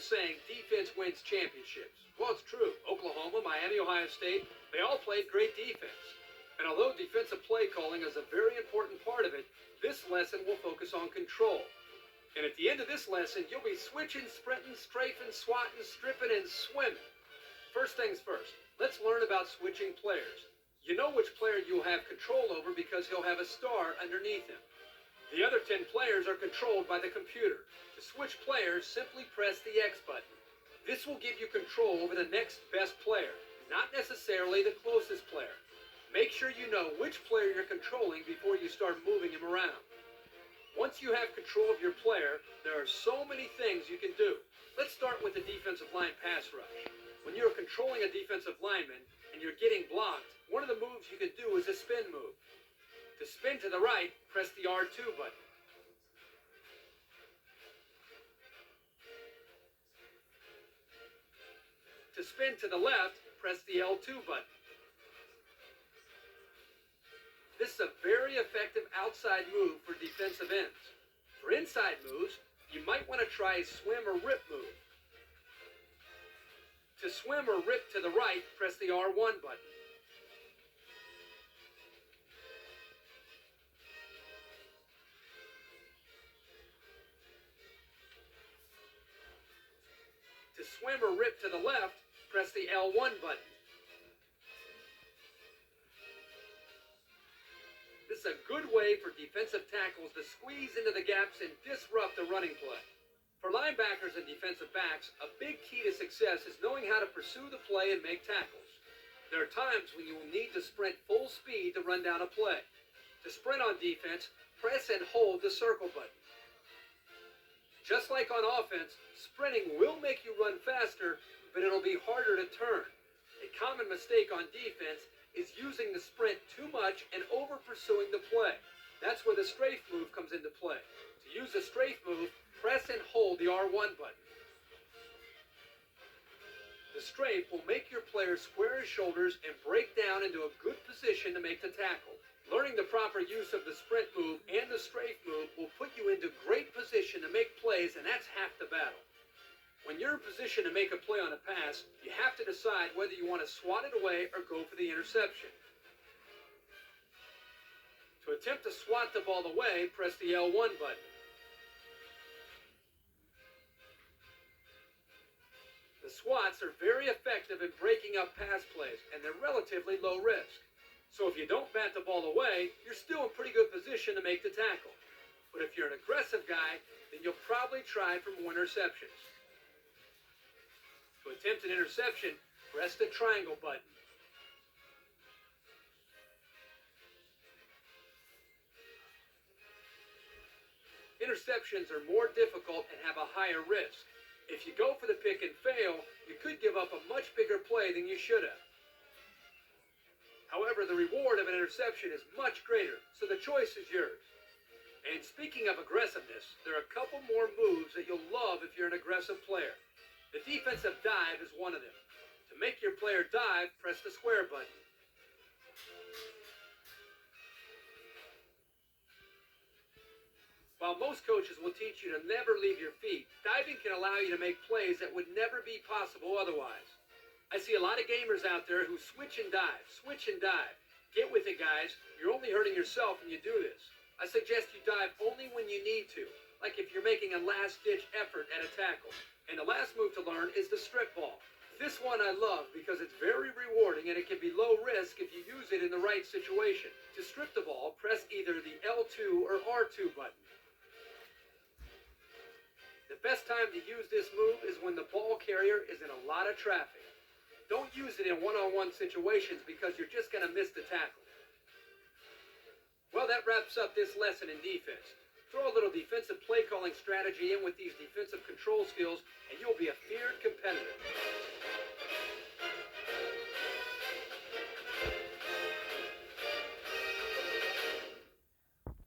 saying defense wins championships. Well, it's true. Oklahoma, Miami, Ohio State, they all played great defense. And although defensive play calling is a very important part of it, this lesson will focus on control. And at the end of this lesson, you'll be switching, sprinting, strafing, swatting, stripping, and swimming. First things first, let's learn about switching players. You know which player you'll have control over because he'll have a star underneath him. The other 10 players are controlled by the computer. To switch players, simply press the X button. This will give you control over the next best player, not necessarily the closest player. Make sure you know which player you're controlling before you start moving him around. Once you have control of your player, there are so many things you can do. Let's start with the defensive line pass rush. When you're controlling a defensive lineman and you're getting blocked, one of the moves you can do is a spin move. To spin to the right, press the R2 button. To spin to the left, press the L2 button. This is a very effective outside move for defensive ends. For inside moves, you might want to try a swim or rip move. To swim or rip to the right, press the R1 button. To swim or rip to the left, press the L1 button. This is a good way for defensive tackles to squeeze into the gaps and disrupt the running play. For linebackers and defensive backs, a big key to success is knowing how to pursue the play and make tackles. There are times when you will need to sprint full speed to run down a play. To sprint on defense, press and hold the circle button. Just like on offense, sprinting will make you run faster, but it'll be harder to turn. A common mistake on defense is using the sprint too much and over pursuing the play. That's where the strafe move comes into play. To use the strafe move, press and hold the R1 button. The strafe will make your player square his shoulders and break down into a good position to make the tackle. Learning the proper use of the sprint move and the strafe move will put you into great position to make plays, and that's half the battle. When you're in position to make a play on a pass, you have to decide whether you want to swat it away or go for the interception. To attempt to swat the ball away, press the L1 button. The swats are very effective in breaking up pass plays, and they're relatively low risk. So if you don't bat the ball away, you're still in pretty good position to make the tackle. But if you're an aggressive guy, then you'll probably try for more interceptions. To attempt an interception, press the triangle button. Interceptions are more difficult and have a higher risk. If you go for the pick and fail, you could give up a much bigger play than you should have. However, the reward of an interception is much greater, so the choice is yours. And speaking of aggressiveness, there are a couple more moves that you'll love if you're an aggressive player. The defensive dive is one of them. To make your player dive, press the square button. While most coaches will teach you to never leave your feet, diving can allow you to make plays that would never be possible otherwise. I see a lot of gamers out there who switch and dive, switch and dive. Get with it, guys. You're only hurting yourself when you do this. I suggest you dive only when you need to, like if you're making a last-ditch effort at a tackle. And the last move to learn is the strip ball. This one I love because it's very rewarding and it can be low risk if you use it in the right situation. To strip the ball, press either the L2 or R2 button. The best time to use this move is when the ball carrier is in a lot of traffic. Don't use it in one-on-one situations because you're just going to miss the tackle. Well, that wraps up this lesson in defense. Throw a little defensive play calling strategy in with these defensive control skills, and you'll be a feared competitor.